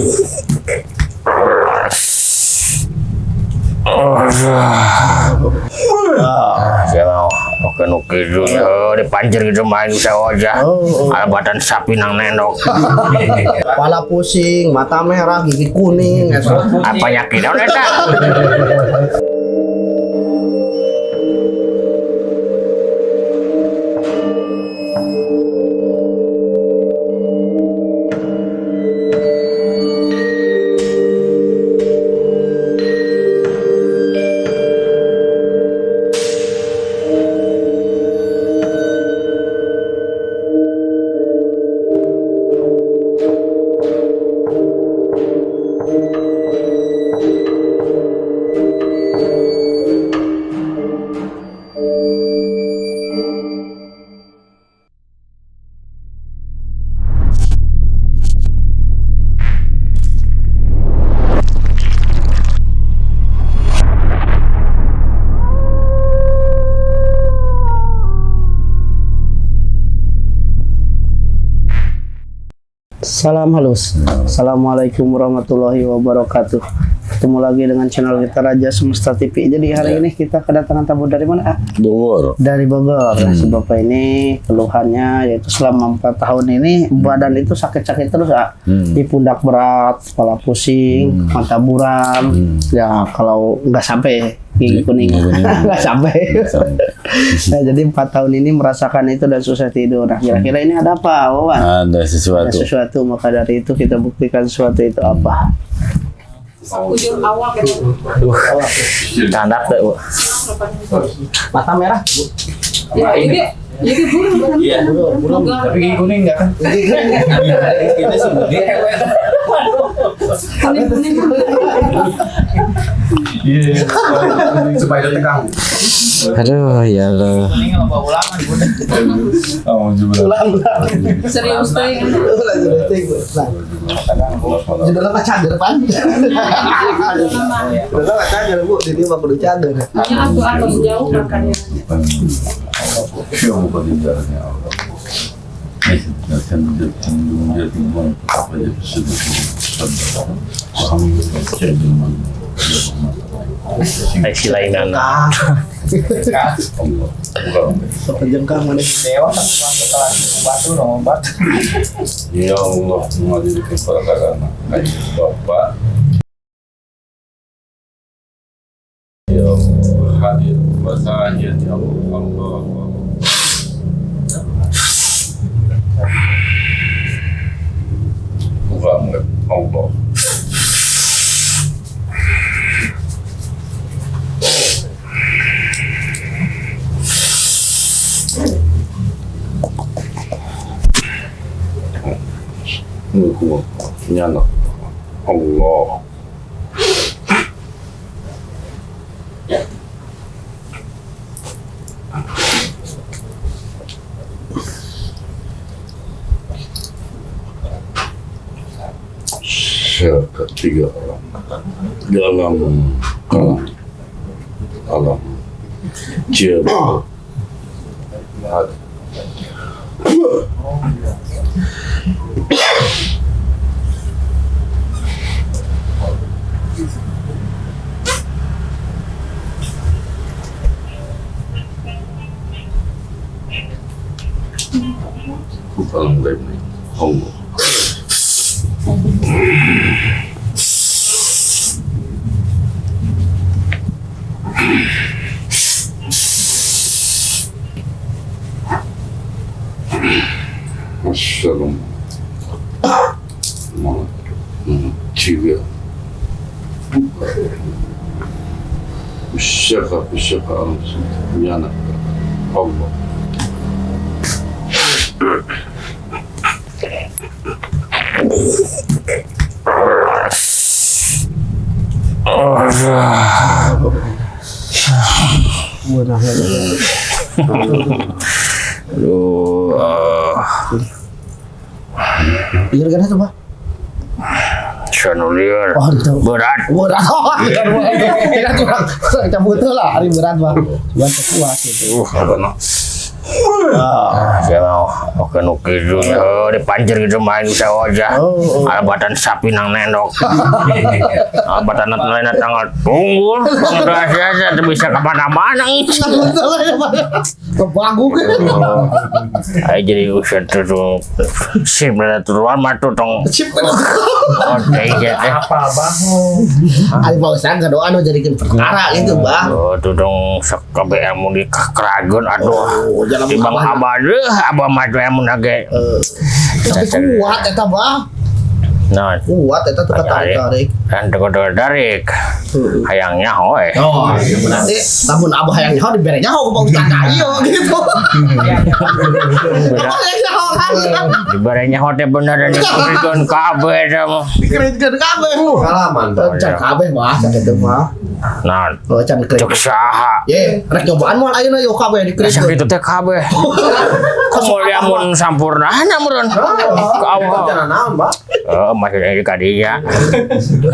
Saya oke dulu dipancir gitu main saya aja. Alabatan sapi nang nendok. Kepala pusing, mata merah, gigi kuning. Apa yakin udah tak? Salam halus. Assalamualaikum warahmatullahi wabarakatuh. Ketemu lagi dengan channel kita Raja Semesta TV. Jadi hari ini kita kedatangan tamu dari mana? Bogor. Dari Bogor. Nah, si Bapak ini keluhannya yaitu selama 4 tahun ini badan itu sakit-sakit terus di pundak berat, kepala pusing, mata buram. Ya kalau nggak sampai gigi kuning nggak sampai. Nah, jadi 4 tahun ini merasakan itu dan susah tidur. Nah, kira-kira ini ada apa, Wawan? Ada sesuatu. Ada sesuatu, maka dari itu kita buktikan sesuatu itu apa. Ujung awal gitu. Tandak tuh. Mata merah. Ya ini burung. Iya, burung. Tapi gigi kuning enggak kan? Kita sebut dia Kuning. Iya. Supaya tegang. Aduh, ya Allah. Kuning sama ulangan udah. Oh, Serius teh. Sudah lama cadar pan. Sudah lama cadar Bu, ini mah kudu cadar. Hanya aku jauh makannya. Silainan. Penjengkang mana? Dewa kan setelah batu nombat. Ya Allah, mengadilkan perkara anak Bapak. Ya Allah, hadir bersahaja ya Allah. Muhammad Allah. Nyala Allah. Ketiga orang dalam alam jiwa bukan lain Allah. Assalamualaikum jiwa Syekh alam semesta Allah. Liur kan itu, Pak? Sanulier. Berat. Kita butuh lah, hari berat, Pak. Buat kuat itu. Apa nak? Saya mau oke nukidu di panjer gitu main bisa aja. Alabatan sapi nang nendok. Alabatan lain tanggal tunggul. Rahasia bisa kemana-mana itu. Kebagu kan. Ayo jadi usia tuh sih bener turuan matu tong. Oke ya. Apa bang? Ari pausan doa nu jadikan perkara gitu, Bang. Oh, tuh dong sekabe emu di keragun aduh. Jangan Di bang abah deh, abah maju emu nage. Tapi kuat eta, Bang. Nah, Kuat eta tuh tarik. kan darik. Hayangnya hoy. Oh, berarti lamun abah yang nyaho dibere nyaho ku Pak Ustaz ayo gitu. Abah yang nyaho kan. Dibarenya hote bener dan diberikan kabeh sama. Dikeritkeun kabeh. Pengalaman. Can kabeh mah sak kitu mah. Nah, Oh, can cek dikerit. saha. Ye, rek nyobaan moal ayeuna yo kabeh Asa dikeritkeun. kitu teh kabeh. Kemudian mun sampurnana meureun. Ka Allah. Jangan naon, Mbak. Masih dari kadinya.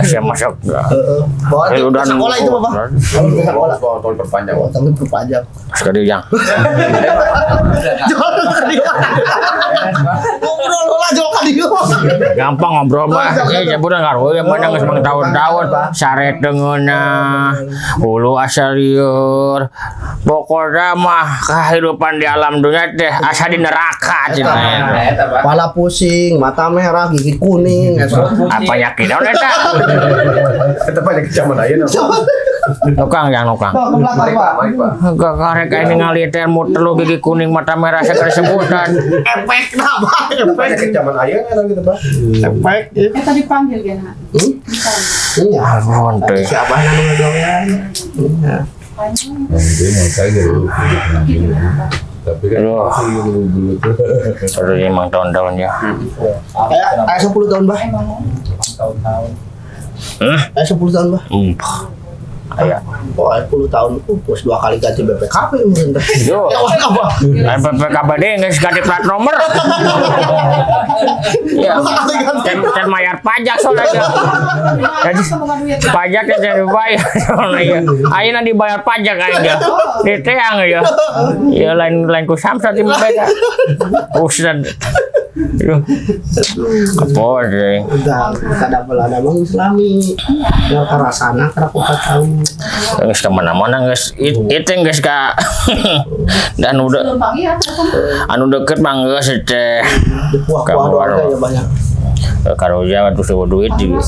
Saya masuk. Heeh. Bawa Eh, udah sekolah itu, Bapak. Sekolah. Tahun perpanjang. Oh, tapi perpanjang. Sekali yang. Jual ka dieu. Ngobrol heula jual ka dieu. Gampang ngobrol mah. Ya budak ngaruh yang mana geus tahun-tahun saret dengeuna. Hulu asa lieur. Pokoknya mah kehidupan di alam dunia teh asa di neraka cenah. Kepala pusing, mata merah, gigi kuning, Apa yakin naon eta? Tetep aja kecaman ayeuna. Nukang yang nukang. Ke belakang, Pak. Gak karek ini ngali teh muter lu gigi kuning mata merah segala sebutan. Efek nah, Pak. Tetep aja kecaman ayeuna gitu, Pak. Efek. Kita dipanggil kan? Iya. Ampun teh. Siapa yang ngomongnya? Iya. Dia mau saya tapi kan Aduh. dulu tuh. Aduh emang tahun-tahunnya. Kayak 10 tahun, Bah. Tahun-tahun. Kayak 10 tahun, Bah. Aya. Oh, 10 tahun. Terus 2 kali ganti BPKB mungkin teh. Yo. Ya apa? PPKB deh nggak ganti plat nomor. Ya. Dan bayar pajak soalnya. Jadi pajaknya jadi bayar soalnya. Ayeuna dibayar pajak aja. Di teang ya. Ya lain ku samsat di beda. Ustad. Apa deh? Udah, kada belanda mah Islami. Ya karasana kada kuat tahu. Geus ka mana-mana geus itu geus ka dan udah Penumpang ya, anu deket mah geus teh. Di kuah-kuah doang ya banyak. Kalau Jawa tuh sewa duit juga.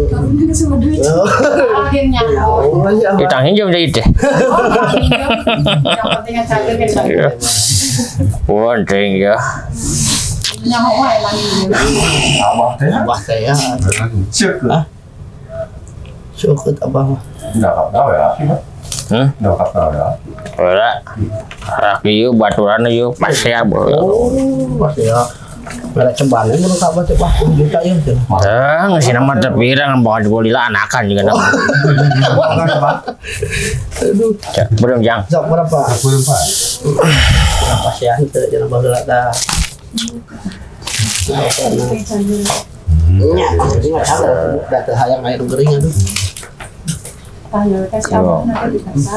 karunya sama duit. Akhirnya. Oh, iya, Bah. Ditangin jam jadi teh. Yang pentingnya cager kan. Wah, deng ya. Nyaho wae lagi. Abah teh ya. Cek. Syukut abah mah. Enggak tahu ya. Enggak tahu ya. Ora. Raki yuk baturan yuk pas ya. Oh, masih ya. Mereka cembangan menurut apa tuh Pak? Juta ya. Ngasih nama terpirang bakal golila anakan juga nama. Aduh, Belum jang. sok berapa? Berapa? Berapa sih itu jangan bageula dah. Iya, ingat ada data hayang air gering aduh. Tanya kasih apa nanti dikasih.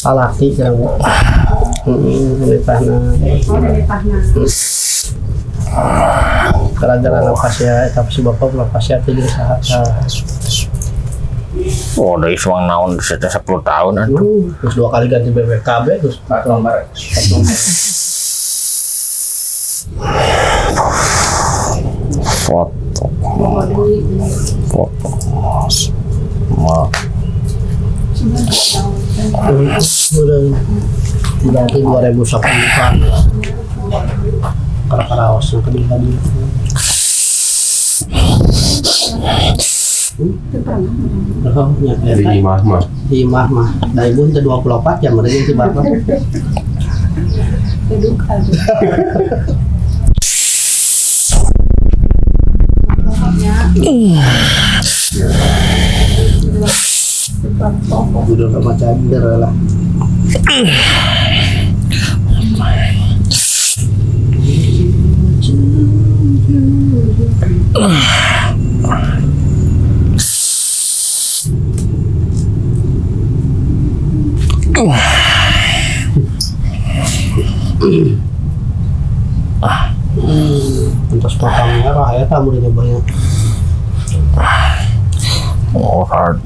Alaki jangan. Ini tanah. Oh, dari tanah. Gara-gara nafas ya, tapi si bapak nafas ya itu jadi sahat. Oh, dari suang naon setelah 10 tahun atuh. Terus 2 kali ganti BPKB terus Nomor. Foto. Bawa duit. Foto. Mal. udah berarti 2010-an karaos yang kedua tadi. Oh, ya, Di Imah mah. di Imah mah. Dari bun ke 24 jam ada di Bapak. Duduk aja. Udah sama cander lah. Terus potong merah ya kamu udah nyobain. Oh, hard.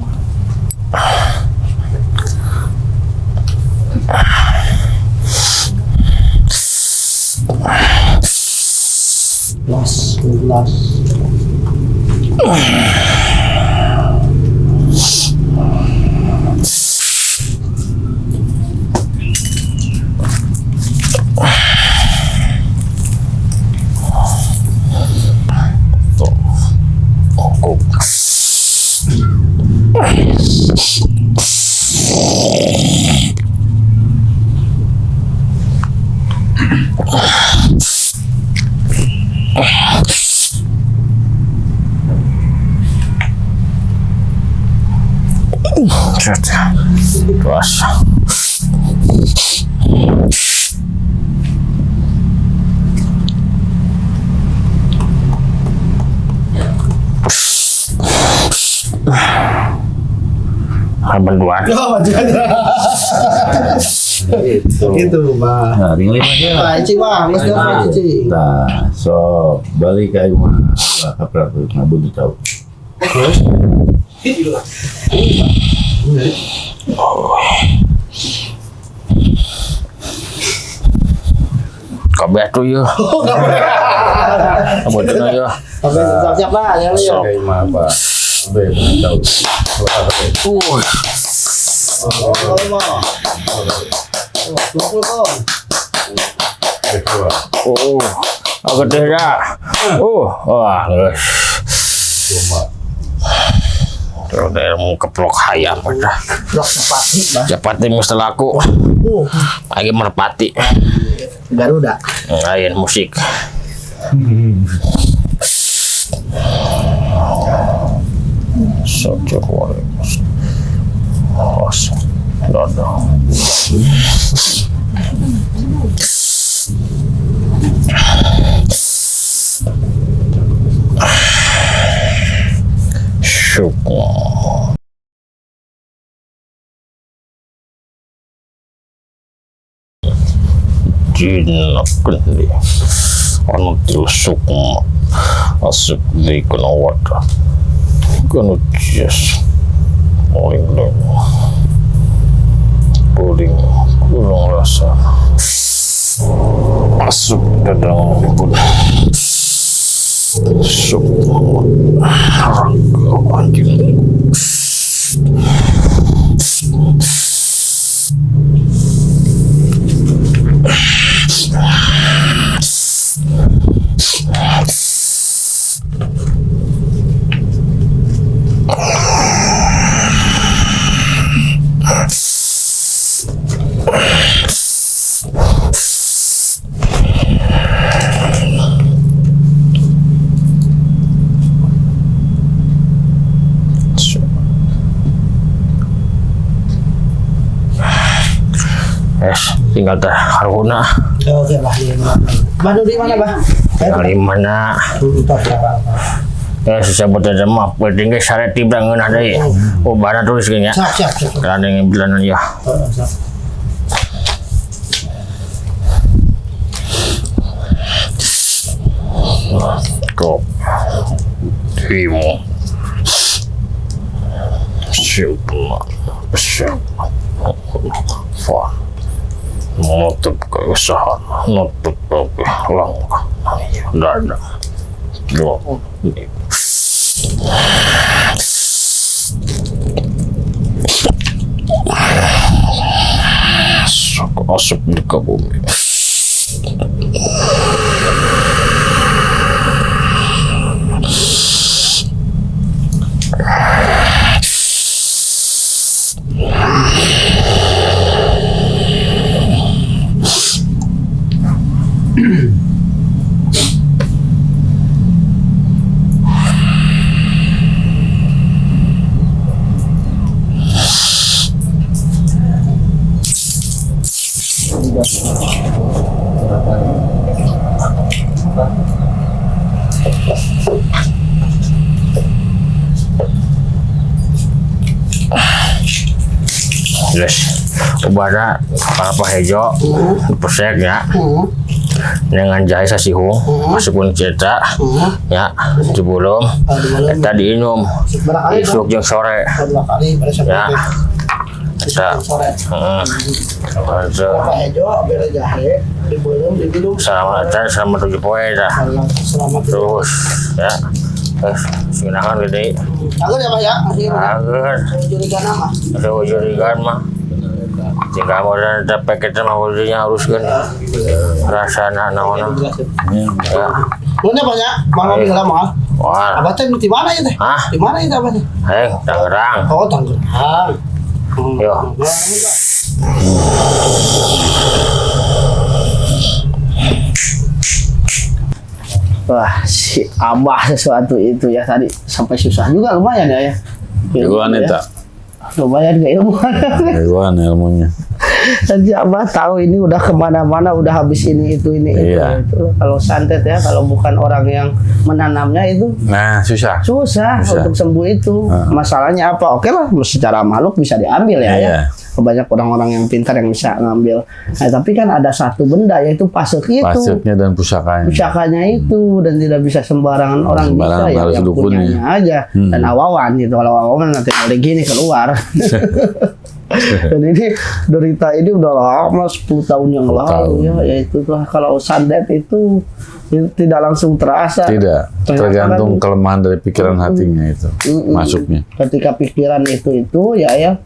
Gelas. Terus bantuan. Oh, gitu, Bang. Nah, tinggal 5 aja. Nah, Cici, Bang. Mas Dor, Cici. Nah, so balik ke rumah. Kapra ngabut tahu. Kabeh tuh ya. Abot na ya. Oke, siap-siap lah, ya, ya. Kayak mah apa? Abe tahu. Oh, Bang. Oh, agak deh dah. Wah, guys. Terus dari mau keplok hayam dah. Blok Sepati, Bang. Capati mesti laku. Lagi merpati. Garuda. Lain musik. Sojo kuali. Dodo. Syukur. Kendi anu tilsukma asuk di kuna wata kanu cies moling dong puling kurang rasa asuk dadang pun sukma raga anjing tinggal teh haruna Oke, Bah. Bah, di mana, Bah? tinggal di mana susah buat aja mah penting syarat tiba ngeunah deui oh bana tulis geunya Siap. karena yang bilang ya Siap. kok timo siapa fa nutup keusahaan nutup langkah dada dua asup di bumi Yes, ubahnya para pahejo pesek ya. dengan jahe sasihung masukun cetak ya dibulung eta diinum isuk jeung sore Dua kali pada ya sampai eta sore. Apa hejo bere jahe dibulung diminum selama 7 poe dah selama terus ya terus sinahan gede Agar ya Pak ya, masih agar curiga nama. ada wajurigan mah jika modal dapat kita mah wajurnya haruskan rasana naona ya Mana banyak, mau ngambil lama. wah Abah teh di mana ya teh? Hah? Di mana itu abah teh? Tangerang Oh, Tangerang. yo Wah, si Abah sesuatu itu ya tadi sampai susah juga lumayan ya. Jagoan ya. eta. Lumayan gak ilmu. Jagoan ilmunya. Dan si Abah tahu ini udah kemana-mana, udah habis ini itu. Iya. Itu. Kalau santet ya, kalau bukan orang yang menanamnya itu Nah, susah. susah untuk sembuh itu. Masalahnya apa? Oke lah, secara makhluk bisa diambil ya. Iya. Banyak orang-orang yang pintar yang bisa ngambil. Nah, tapi kan ada satu benda yaitu pasuk itu. Pasuknya dan pusakanya. Pusakanya itu dan tidak bisa sembarangan orang Sembarangan, bisa harus yang dukunnya. punyanya aja dan awawan gitu. Kalau awawan nanti mulai gini keluar. Dan ini derita ini udah lama 10 tahun yang lalu ya. Yaitu kalau santet itu tidak langsung terasa. Tidak, Ternyata tergantung kan- kelemahan dari pikiran hatinya itu masuknya. Ketika pikiran itu ya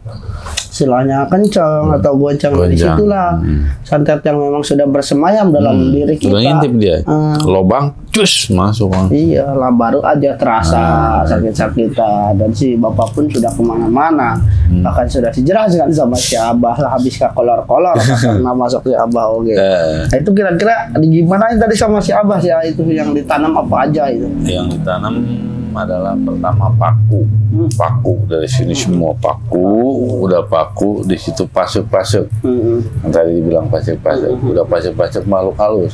istilahnya kencang atau goncang di Goncang. situlah santet yang memang sudah bersemayam dalam diri kita. Udah ngintip dia, lobang, cus masuk. Iya lah baru aja terasa sakit-sakitan dan si bapak pun sudah kemana-mana bahkan sudah dijelaskan sama si Abah lah habis ke kolor-kolor karena masuk si Abah oke. Nah, itu kira-kira gimana tadi sama si Abah sih itu yang ditanam apa aja itu? Yang ditanam adalah pertama paku dari sini semua paku, udah paku di situ pasuk-pasuk. Yang tadi dibilang pasuk-pasuk, udah pasuk-pasuk makhluk halus.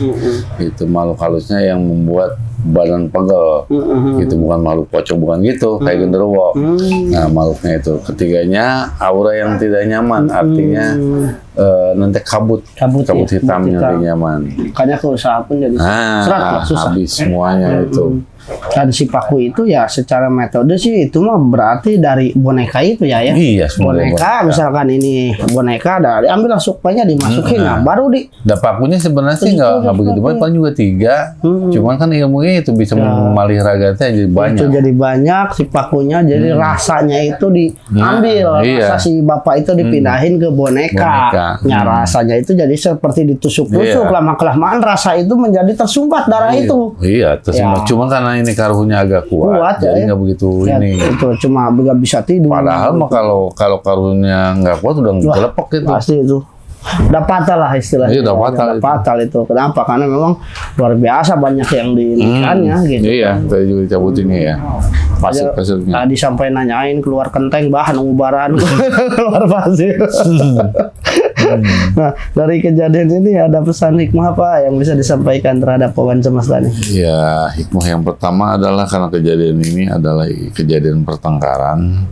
Itu makhluk halusnya yang membuat badan pegel. Itu bukan makhluk pocong, bukan gitu kayak genderuwo. Nah, makhluknya itu ketiganya aura yang tidak nyaman, artinya nanti kabut hitamnya tidak nyaman. Makanya usaha pun jadi serat lah, susah. Habis semuanya itu. Dan si paku itu ya secara metode sih itu mah berarti dari boneka itu ya. Iya, semua boneka misalkan ini boneka dari ambil sukmanya dimasukin nah baru di Dan pakunya sebenarnya sih nggak begitu banyak, paling juga 3. Cuman kan ilmunya itu bisa memalih ragatnya jadi banyak. itu jadi banyak si pakunya jadi rasanya itu diambil iya. rasa si bapak itu dipindahin ke boneka. Ya rasanya itu jadi seperti ditusuk-tusuk lama kelamaan rasa itu menjadi tersumbat darah itu. Iya, tersumbat. Cuma karena ini karunya agak kuat jadi nggak begitu Ya, ini. itu cuma nggak bisa tidur. Padahal mah kalau karunya nggak kuat udah gelepek gitu. Pasti itu. Udah fatal lah istilahnya. Iya, udah fatal Udah itu. fatal itu. Kenapa? Karena memang luar biasa banyak yang diinikannya gitu. Iya, tadi juga dicabutinnya ya. Pasir-pasirnya. Tadi sampai nanyain keluar kenteng bahan ubaran keluar pasir. Nah, dari kejadian ini ada pesan hikmah apa yang bisa disampaikan terhadap kawan semesta nih? Ya, hikmah yang pertama adalah karena kejadian ini adalah kejadian pertengkaran.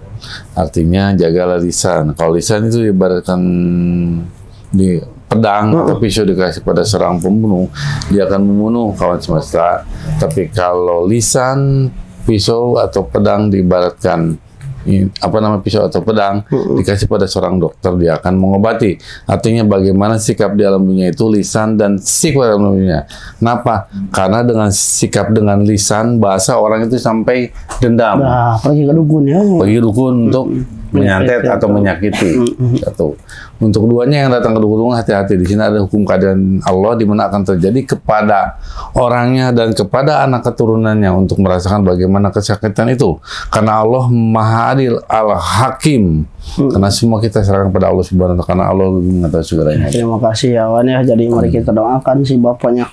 Artinya jagalah lisan. Kalau lisan itu ibaratkan di pedang atau pisau dikasih pada serang pembunuh, dia akan membunuh kawan semesta. Tapi kalau lisan, pisau atau pedang diibaratkan pisau atau pedang dikasih pada seorang dokter, dia akan mengobati. Artinya bagaimana sikap di alam dunia itu lisan dan sikap di alam dunia. Kenapa? Karena dengan sikap dengan lisan bahasa orang itu sampai dendam. Nah, pergi ke dukun ya. Bagi dukun untuk menyantet atau menyakiti. Satu. Untuk keduanya yang datang ke dukun, hati-hati. Di sini ada hukum keadaan Allah di mana akan terjadi kepada orangnya dan kepada anak keturunannya untuk merasakan bagaimana kesakitan itu. Karena Allah Maha Adil, Al-Hakim. Karena semua kita serahkan pada Allah Subhanahu wa taala, karena Allah lebih mengetahui segalanya. Terima kasih ya Wan ya. Jadi mari kita doakan si bapaknya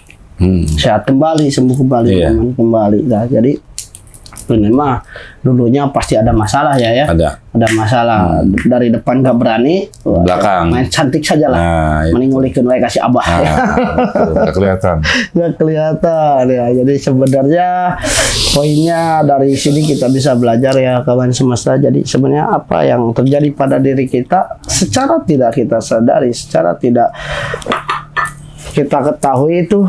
sehat kembali, sembuh kembali, aman kembali. Nah, jadi ini mah dulunya pasti ada masalah ya. Ada masalah dari depan gak berani, belakang main cantik saja lah. Nah, Mending ngulikin wae kasih Abah. nggak kelihatan. Nggak kelihatan ya. Jadi sebenarnya poinnya dari sini kita bisa belajar ya kawan semesta. Jadi sebenarnya apa yang terjadi pada diri kita secara tidak kita sadari, secara tidak kita ketahui itu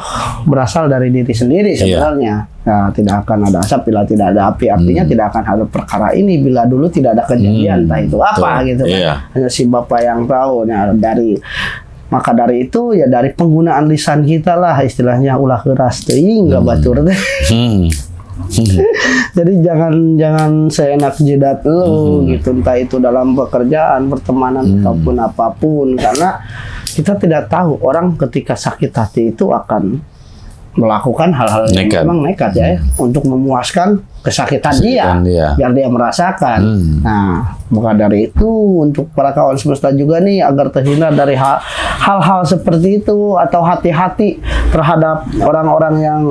berasal dari diri sendiri sebenarnya. Nah, tidak akan ada asap bila tidak ada api. Artinya tidak akan ada perkara ini bila dulu tidak ada kejadian. Entah itu apa gitu kan. Iya. Hanya si Bapak yang tahu. Nah, maka dari itu ya dari penggunaan lisan kita lah istilahnya ulah keras teuing nggak batur teh. Jadi jangan seenak jidat lu gitu, entah itu dalam pekerjaan, pertemanan ataupun apapun, karena kita tidak tahu orang ketika sakit hati itu akan melakukan hal-hal yang Nekat. memang nekat ya, untuk memuaskan kesakitan dia, biar dia merasakan. Nah, maka dari itu untuk para kawan semesta juga nih agar terhindar dari hal-hal seperti itu atau hati-hati terhadap orang-orang yang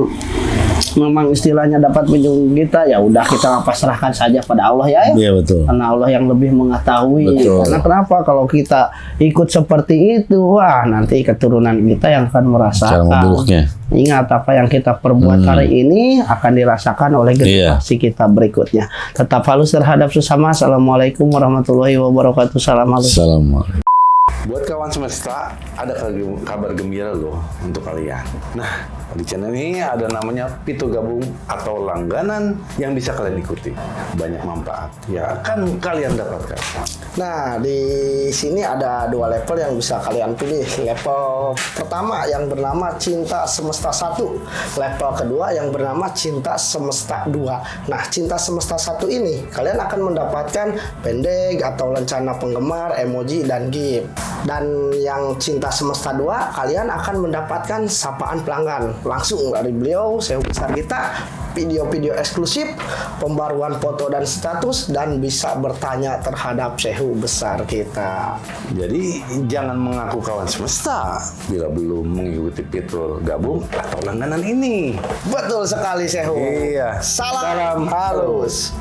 memang istilahnya dapat menyinggung kita, ya udah kita pasrahkan saja pada Allah ya. Iya betul. Karena Allah yang lebih mengetahui. Betul. Karena kenapa kalau kita ikut seperti itu, wah nanti keturunan kita yang akan Cara merasakan. memburuknya. Ingat apa yang kita perbuat hari ini akan dirasakan oleh generasi kita berikutnya. Tetap halus terhadap sesama. Assalamualaikum warahmatullahi wabarakatuh. Salam halus. Assalamualaikum. Buat kawan semesta, ada kabar gembira loh untuk kalian. Nah, di channel ini ada namanya Pitu Gabung atau langganan yang bisa kalian ikuti. Banyak manfaat yang akan kalian dapatkan. Nah, di sini ada 2 level yang bisa kalian pilih. Level pertama yang bernama Cinta Semesta 1. Level kedua yang bernama Cinta Semesta 2. Nah, Cinta Semesta 1 ini kalian akan mendapatkan pendek atau lencana penggemar, emoji, dan gift. Dan yang Cinta Semesta 2 kalian akan mendapatkan sapaan pelanggan langsung dari beliau, Sehu besar kita, video-video eksklusif, pembaruan foto dan status, dan bisa bertanya terhadap Sehu besar kita. Jadi jangan mengaku kawan semesta bila belum mengikuti Pitu Gabung atau langganan ini. Betul sekali Sehu. Iya. Salam halus.